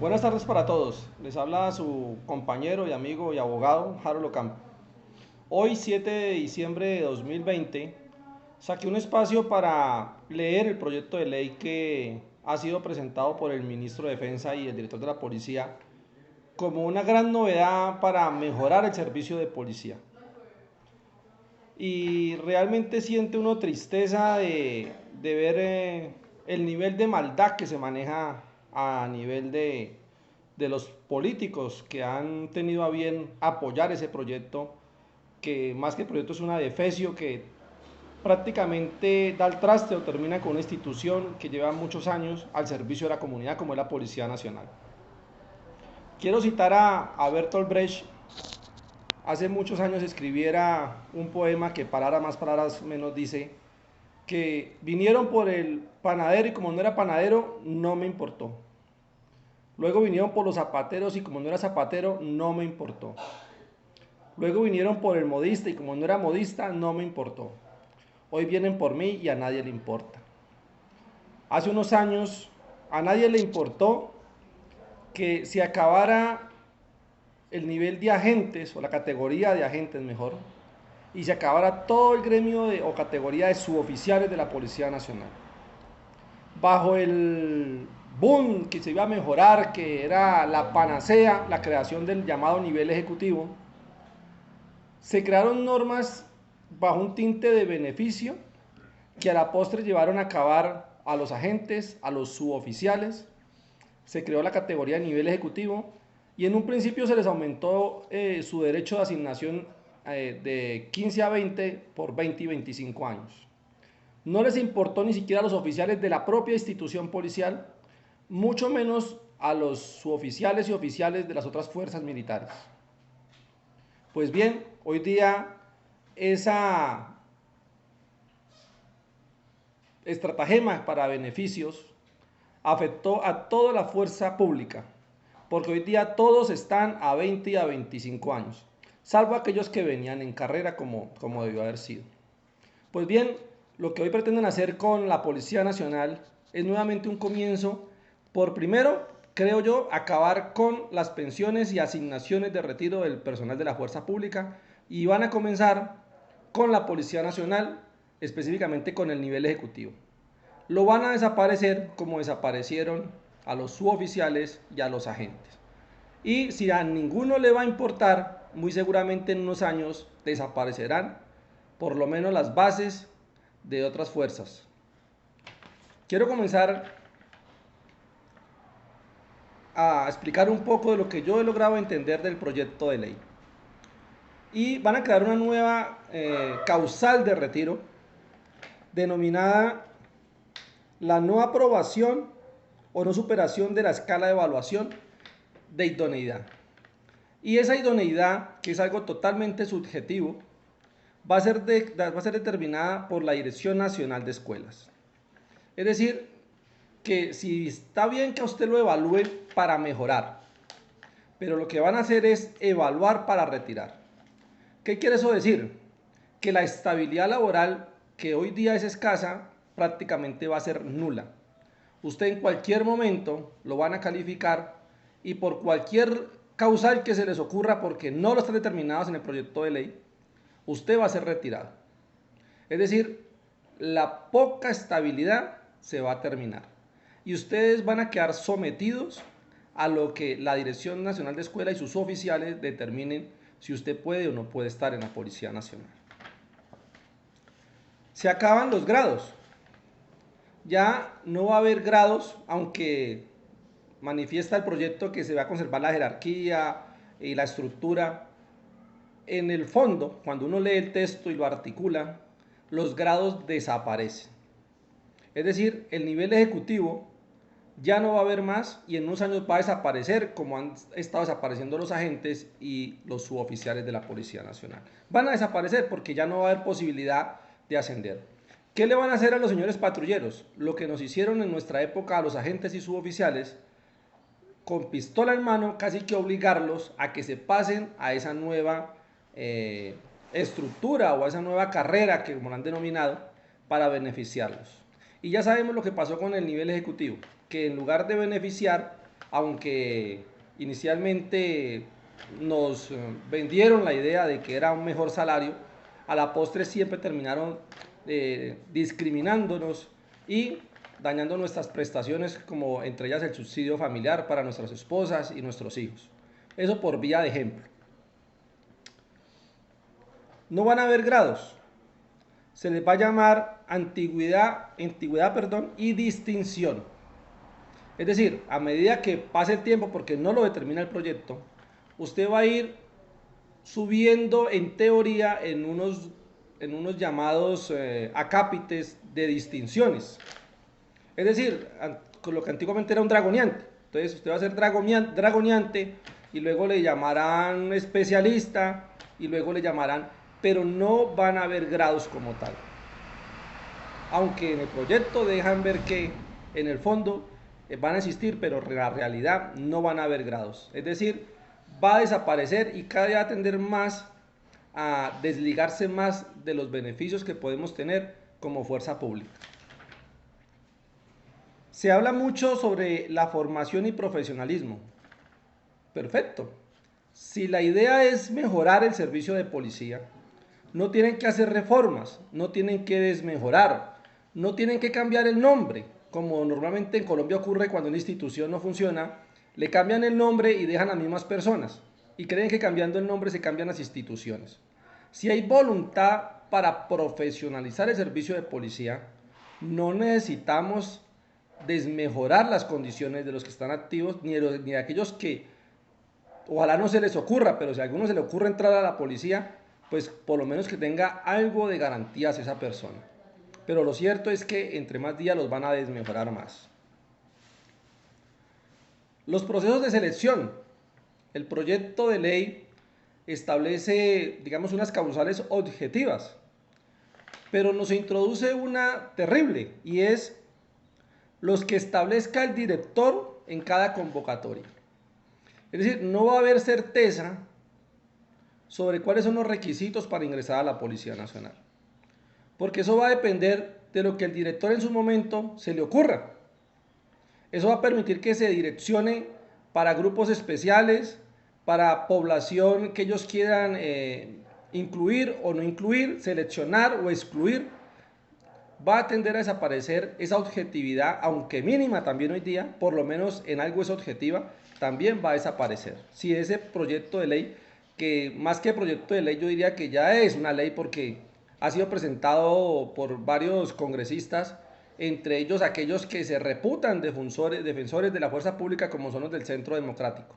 Buenas tardes para todos. Les habla su compañero y amigo y abogado Harold Ocampo. Hoy, 7 de diciembre de 2020, saqué un espacio para leer el proyecto de ley que ha sido presentado por el ministro de Defensa y el director de la Policía como una gran novedad para mejorar el servicio de policía. Y realmente siente uno tristeza de ver el nivel de maldad que se maneja a nivel de los políticos que han tenido a bien apoyar ese proyecto, que más que proyecto es una defecio que prácticamente da el traste o termina con una institución que lleva muchos años al servicio de la comunidad como es la Policía Nacional. Quiero citar a Bertolt Brecht. Hace muchos años escribiera un poema que palabras menos dice que vinieron por el panadero y como no era panadero no me importó. Luego vinieron por los zapateros y como no era zapatero no me importó. Luego vinieron por el modista y como no era modista no me importó. Hoy vienen por mí y a nadie le importa. Hace unos años a nadie le importó que se acabara el nivel de agentes, o la categoría de agentes mejor, y se acabara todo el gremio o categoría de suboficiales de la Policía Nacional. Bajo el boom que se iba a mejorar, que era la panacea, la creación del llamado nivel ejecutivo, se crearon normas bajo un tinte de beneficio que a la postre llevaron a acabar a los agentes, a los suboficiales. Se creó la categoría de nivel ejecutivo y en un principio se les aumentó su derecho de asignación de 15 a 20 por 20 y 25 años. No les importó ni siquiera a los oficiales de la propia institución policial, mucho menos a los suboficiales y oficiales de las otras fuerzas militares. Pues bien, hoy día esa estratagema para beneficios afectó a toda la fuerza pública, porque hoy día todos están a 20 y a 25 años, salvo aquellos que venían en carrera como debió haber sido. Pues bien, lo que hoy pretenden hacer con la Policía Nacional es nuevamente un comienzo por primero, creo yo, acabar con las pensiones y asignaciones de retiro del personal de la fuerza pública y van a comenzar con la Policía Nacional, específicamente con el nivel ejecutivo. Lo van a desaparecer como desaparecieron a los suboficiales y a los agentes. Y si a ninguno le va a importar, muy seguramente en unos años desaparecerán por lo menos las bases de otras fuerzas. Quiero comenzar a explicar un poco de lo que yo he logrado entender del proyecto de ley. Y van a crear una nueva causal de retiro denominada la no aprobación o no superación de la escala de evaluación de idoneidad. Y esa idoneidad, que es algo totalmente subjetivo, va a ser determinada por la Dirección Nacional de Escuelas. Es decir, que si está bien que a usted lo evalúe para mejorar, pero lo que van a hacer es evaluar para retirar. ¿Qué quiere eso decir? Que la estabilidad laboral, que hoy día es escasa, prácticamente va a ser nula. Usted en cualquier momento lo van a calificar y por cualquier causal que se les ocurra, porque no lo están determinados en el proyecto de ley, usted va a ser retirado. Es decir, la poca estabilidad se va a terminar y ustedes van a quedar sometidos a lo que la Dirección Nacional de Escuela y sus oficiales determinen si usted puede o no puede estar en la Policía Nacional. Se acaban los grados. Ya no va a haber grados, aunque manifiesta el proyecto que se va a conservar la jerarquía y la estructura. En el fondo, cuando uno lee el texto y lo articula, los grados desaparecen. Es decir, el nivel ejecutivo ya no va a haber más y en unos años va a desaparecer como han estado desapareciendo los agentes y los suboficiales de la Policía Nacional. Van a desaparecer porque ya no va a haber posibilidad de ascender. ¿Qué le van a hacer a los señores patrulleros? Lo que nos hicieron en nuestra época a los agentes y suboficiales, con pistola en mano, casi que obligarlos a que se pasen a esa nueva estructura o a esa nueva carrera que como la han denominado para beneficiarlos. Y ya sabemos lo que pasó con el nivel ejecutivo, que en lugar de beneficiar aunque inicialmente nos vendieron la idea de que era un mejor salario, a la postre siempre terminaron discriminándonos y dañando nuestras prestaciones, como entre ellas el subsidio familiar para nuestras esposas y nuestros hijos. Eso por vía de ejemplo. No van a haber grados. Se les va a llamar antigüedad y distinción. Es decir, a medida que pase el tiempo, porque no lo determina el proyecto, usted va a ir subiendo en teoría en unos llamados acápites de distinciones. Es decir, con lo que antiguamente era un dragoniante. Entonces usted va a ser dragoniante y luego le llamarán especialista y luego le llamarán, pero no van a haber grados como tal. Aunque en el proyecto dejan ver que en el fondo van a existir, pero en la realidad no van a haber grados. Es decir, va a desaparecer y cada día va a tender más a desligarse más de los beneficios que podemos tener como fuerza pública. Se habla mucho sobre la formación y profesionalismo. Perfecto. Si la idea es mejorar el servicio de policía, no tienen que hacer reformas, no tienen que desmejorar, no tienen que cambiar el nombre, como normalmente en Colombia ocurre cuando una institución no funciona, le cambian el nombre y dejan a las mismas personas, y creen que cambiando el nombre se cambian las instituciones. Si hay voluntad para profesionalizar el servicio de policía, no necesitamos desmejorar las condiciones de los que están activos, ni de aquellos que ojalá no se les ocurra, pero si a alguno se le ocurre entrar a la policía, pues por lo menos que tenga algo de garantías esa persona. Pero lo cierto es que entre más días los van a desmejorar más. Los procesos de selección. El proyecto de ley establece, digamos, unas causales objetivas, pero nos introduce una terrible, y es los que establezca el director en cada convocatoria. Es decir, no va a haber certeza sobre cuáles son los requisitos para ingresar a la Policía Nacional, porque eso va a depender de lo que el director en su momento se le ocurra. Eso va a permitir que se direccione para grupos especiales, para población que ellos quieran incluir o no incluir, seleccionar o excluir. Va a tender a desaparecer esa objetividad, aunque mínima también hoy día, por lo menos en algo es objetiva, también va a desaparecer. Si ese proyecto de ley, que más que proyecto de ley yo diría que ya es una ley porque ha sido presentado por varios congresistas, entre ellos aquellos que se reputan defensores de la fuerza pública como son los del Centro Democrático.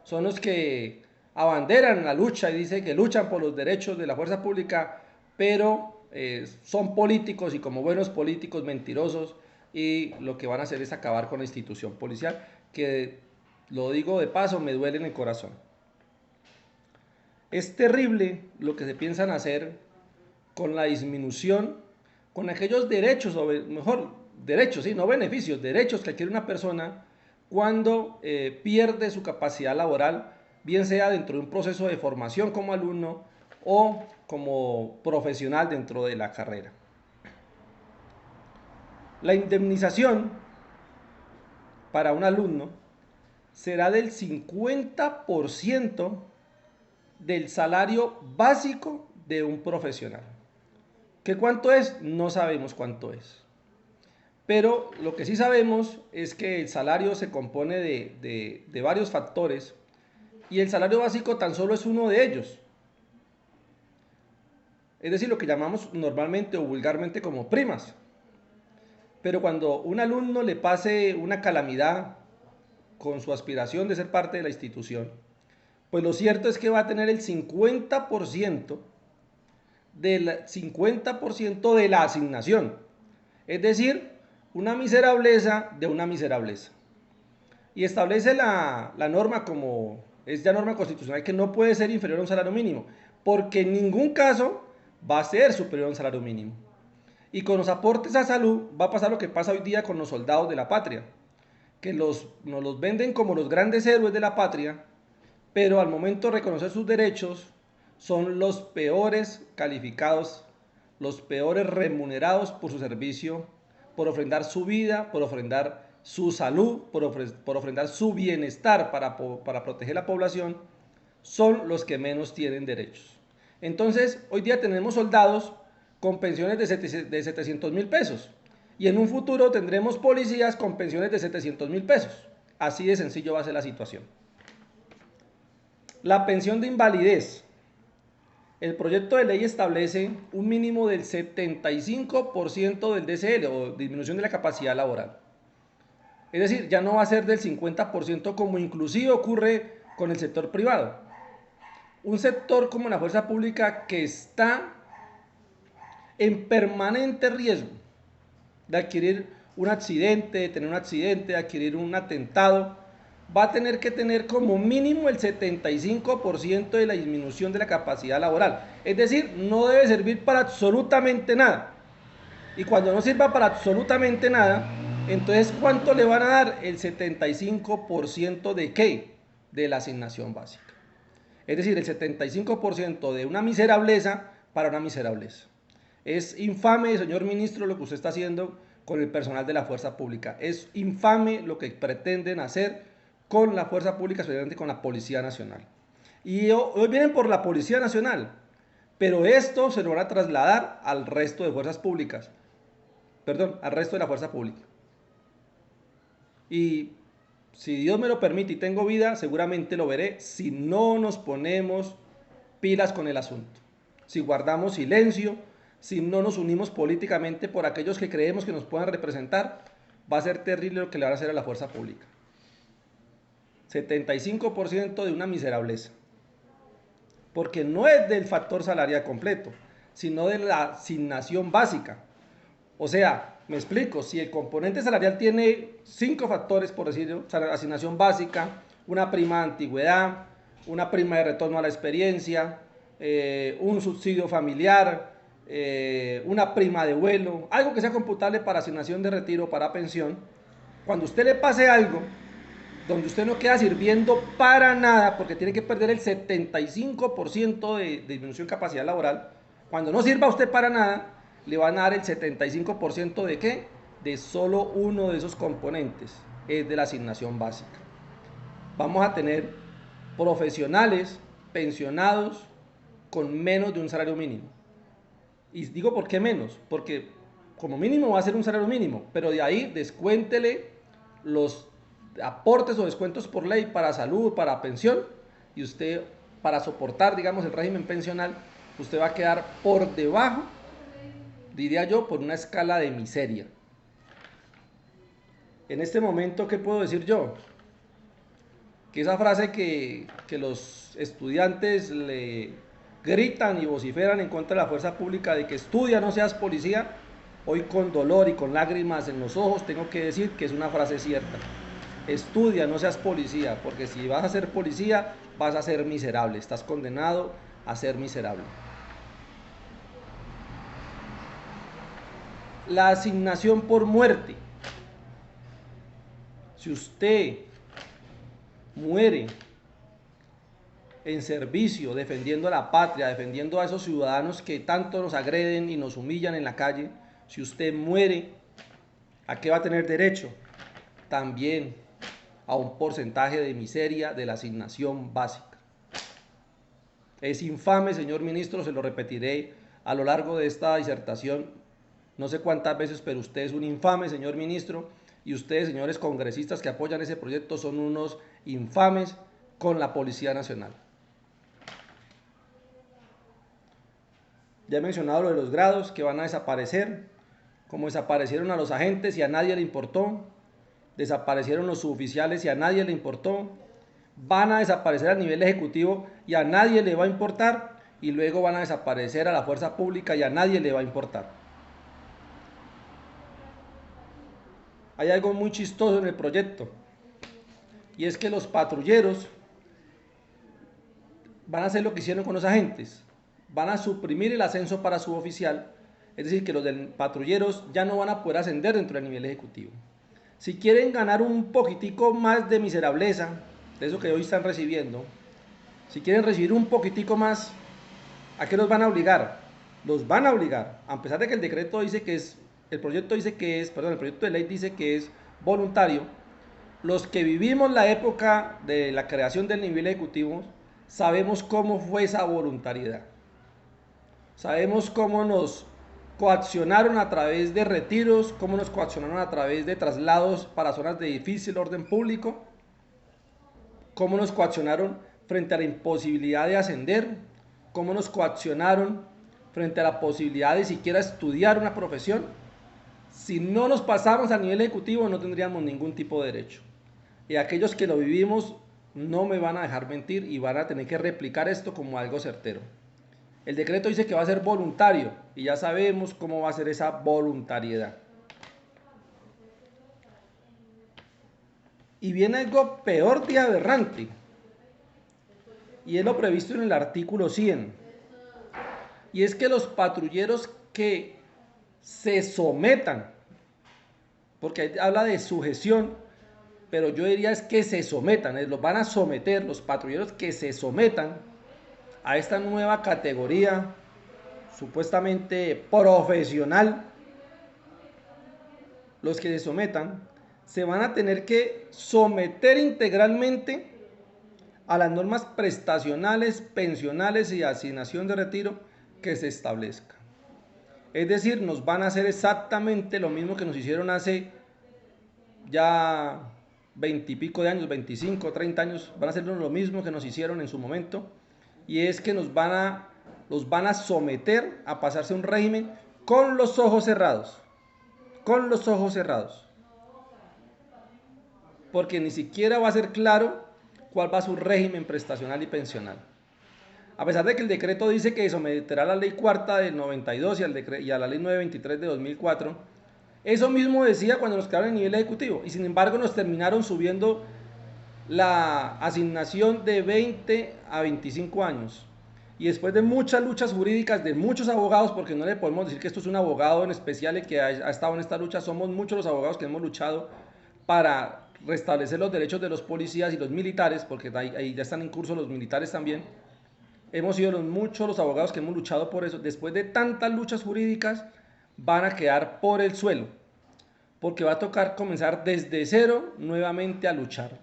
Son los que abanderan la lucha y dicen que luchan por los derechos de la fuerza pública, pero son políticos y como buenos políticos mentirosos y lo que van a hacer es acabar con la institución policial, que lo digo de paso, me duele en el corazón. Es terrible lo que se piensan hacer con la disminución, con aquellos derechos, o mejor, derechos, sí, no beneficios, derechos que adquiere una persona cuando pierde su capacidad laboral, bien sea dentro de un proceso de formación como alumno o como profesional dentro de la carrera. La indemnización para un alumno será del 50% del salario básico de un profesional. ¿Qué cuánto es? No sabemos cuánto es. Pero lo que sí sabemos es que el salario se compone de varios factores y el salario básico tan solo es uno de ellos. Es decir, lo que llamamos normalmente o vulgarmente como primas. Pero cuando un alumno le pase una calamidad con su aspiración de ser parte de la institución, pues lo cierto es que va a tener el 50% de la asignación. Es decir, una miserableza de una miserableza. Y establece la norma, como es ya norma constitucional, que no puede ser inferior a un salario mínimo, porque en ningún caso va a ser superior a un salario mínimo. Y con los aportes a salud va a pasar lo que pasa hoy día con los soldados de la patria, que nos los venden como los grandes héroes de la patria, pero al momento de reconocer sus derechos son los peores calificados, los peores remunerados por su servicio, por ofrendar su vida, por ofrendar su salud, por ofrendar su bienestar para proteger la población, son los que menos tienen derechos. Entonces, hoy día tenemos soldados con pensiones de 700.000 pesos y en un futuro tendremos policías con pensiones de 700.000 pesos. Así de sencillo va a ser la situación. La pensión de invalidez. El proyecto de ley establece un mínimo del 75% del DCL o disminución de la capacidad laboral. Es decir, ya no va a ser del 50% como inclusive ocurre con el sector privado. Un sector como la fuerza pública que está en permanente riesgo de adquirir un accidente, de tener un accidente, de adquirir un atentado, va a tener que tener como mínimo el 75% de la disminución de la capacidad laboral. Es decir, no debe servir para absolutamente nada. Y cuando no sirva para absolutamente nada, entonces ¿cuánto le van a dar? El 75% de ¿qué? De la asignación básica. Es decir, el 75% de una miserableza para una miserableza. Es infame, señor ministro, lo que usted está haciendo con el personal de la fuerza pública. Es infame lo que pretenden hacer con la fuerza pública, especialmente con la Policía Nacional. Y hoy vienen por la Policía Nacional, pero esto se lo van a trasladar al resto de fuerzas públicas. Perdón, al resto de la fuerza pública. Y si Dios me lo permite y tengo vida, seguramente lo veré si no nos ponemos pilas con el asunto. Si guardamos silencio, si no nos unimos políticamente por aquellos que creemos que nos puedan representar, va a ser terrible lo que le van a hacer a la fuerza pública. 75% de una miserableza. Porque no es del factor salarial completo, sino de la asignación básica. O sea, me explico, si el componente salarial tiene 5 factores, por decirlo, asignación básica, una prima de antigüedad, una prima de retorno a la experiencia, un subsidio familiar, una prima de vuelo, algo que sea computable para asignación de retiro, para pensión, cuando usted le pase algo donde usted no queda sirviendo para nada porque tiene que perder el 75% de disminución de capacidad laboral, cuando no sirva a usted para nada, le van a dar el 75% de ¿qué? De solo uno de esos componentes, es de la asignación básica. Vamos a tener profesionales pensionados con menos de un salario mínimo. Y digo, ¿por qué menos? Porque como mínimo va a ser un salario mínimo, pero de ahí descuéntele los aportes o descuentos por ley para salud, para pensión, y usted, para soportar, digamos, el régimen pensional, usted va a quedar por debajo, diría yo, por una escala de miseria. En este momento, ¿qué puedo decir yo? Que esa frase que los estudiantes le gritan y vociferan en contra de la fuerza pública de que estudia, no seas policía, hoy con dolor y con lágrimas en los ojos tengo que decir que es una frase cierta. Estudia, no seas policía, porque si vas a ser policía vas a ser miserable, estás condenado a ser miserable. La asignación por muerte. Si usted muere en servicio, defendiendo a la patria, defendiendo a esos ciudadanos que tanto nos agreden y nos humillan en la calle, si usted muere, ¿a qué va a tener derecho? También a un porcentaje de miseria de la asignación básica. Es infame, señor ministro, se lo repetiré a lo largo de esta disertación, no sé cuántas veces, pero usted es un infame, señor ministro, y ustedes, señores congresistas que apoyan ese proyecto, son unos infames con la Policía Nacional. Ya he mencionado lo de los grados que van a desaparecer, como desaparecieron a los agentes y a nadie le importó, desaparecieron los suboficiales y a nadie le importó, van a desaparecer a nivel ejecutivo y a nadie le va a importar, y luego van a desaparecer a la fuerza pública y a nadie le va a importar. Hay algo muy chistoso en el proyecto, y es que los patrulleros van a hacer lo que hicieron con los agentes, van a suprimir el ascenso para suboficial, es decir, que los patrulleros ya no van a poder ascender dentro del nivel ejecutivo. Si quieren ganar un poquitico más de miserableza, de eso que hoy están recibiendo, si quieren recibir un poquitico más, ¿a qué los van a obligar? Los van a obligar, a pesar de que el decreto dice que es, el proyecto de ley dice que es voluntario, los que vivimos la época de la creación del nivel ejecutivo sabemos cómo fue esa voluntariedad. Sabemos cómo nos coaccionaron a través de retiros, cómo nos coaccionaron a través de traslados para zonas de difícil orden público, cómo nos coaccionaron frente a la imposibilidad de ascender, cómo nos coaccionaron frente a la posibilidad de siquiera estudiar una profesión. Si no nos pasamos a nivel ejecutivo no tendríamos ningún tipo de derecho. Y aquellos que lo vivimos no me van a dejar mentir y van a tener que replicar esto como algo certero. El decreto dice que va a ser voluntario y ya sabemos cómo va a ser esa voluntariedad. Y viene algo peor de aberrante, y es lo previsto en el artículo 100. Y es que los patrulleros que se sometan, porque habla de sujeción, pero yo diría es que se sometan, los van a someter, los patrulleros que se sometan a esta nueva categoría supuestamente profesional, los que se sometan se van a tener que someter integralmente a las normas prestacionales, pensionales y asignación de retiro que se establezca. Es decir, nos van a hacer exactamente lo mismo que nos hicieron hace ya 20 y pico de años, 25, 30 años, van a hacer lo mismo que nos hicieron en su momento, y es que los van a someter a pasarse un régimen con los ojos cerrados, porque ni siquiera va a ser claro cuál va su régimen prestacional y pensional. A pesar de que el decreto dice que someterá a la ley cuarta del 92 y a la ley 923 de 2004, eso mismo decía cuando nos quedaron en nivel ejecutivo, y sin embargo nos terminaron subiendo la asignación de 20 a 25 años. Y después de muchas luchas jurídicas de muchos abogados, porque no le podemos decir que esto es un abogado en especial el que ha estado en esta lucha, somos muchos los abogados que hemos luchado para restablecer los derechos de los policías y los militares, porque ahí ya están en curso los militares también. Hemos sido muchos los abogados que hemos luchado por eso. Después de tantas luchas jurídicas, van a quedar por el suelo, porque va a tocar comenzar desde cero nuevamente a luchar,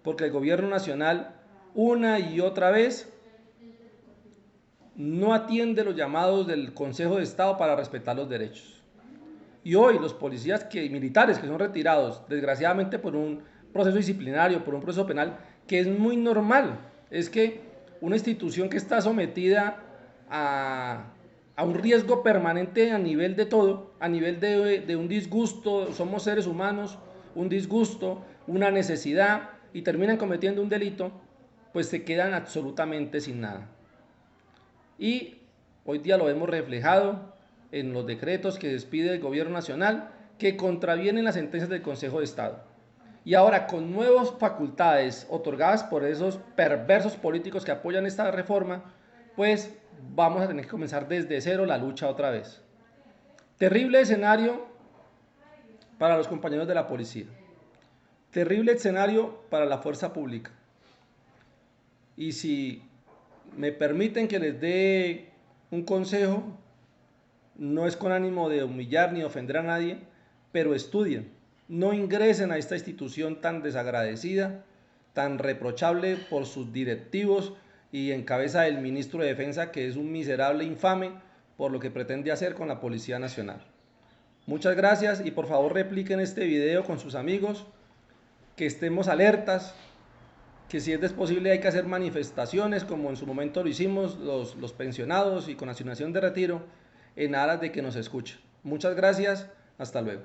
porque el gobierno nacional una y otra vez no atiende los llamados del Consejo de Estado para respetar los derechos. Y hoy los policías militares que son retirados, desgraciadamente por un proceso disciplinario, por un proceso penal, que es muy normal, es que una institución que está sometida a un riesgo permanente a nivel de todo, a nivel de un disgusto, somos seres humanos, un disgusto, una necesidad, y terminan cometiendo un delito, pues se quedan absolutamente sin nada. Y hoy día lo vemos reflejado en los decretos que despide el gobierno nacional, que contravienen las sentencias del Consejo de Estado. Y ahora, con nuevas facultades otorgadas por esos perversos políticos que apoyan esta reforma, pues vamos a tener que comenzar desde cero la lucha otra vez. Terrible escenario para los compañeros de la policía. Terrible escenario para la fuerza pública. Y si me permiten que les dé un consejo, no es con ánimo de humillar ni ofender a nadie, pero estudien, no ingresen a esta institución tan desagradecida, tan reprochable por sus directivos y en cabeza del ministro de Defensa, que es un miserable infame por lo que pretende hacer con la Policía Nacional. Muchas gracias y por favor repliquen este video con sus amigos, que estemos alertas, que si es posible hay que hacer manifestaciones como en su momento lo hicimos los pensionados y con asignación de retiro, en aras de que nos escuchen. Muchas gracias, hasta luego.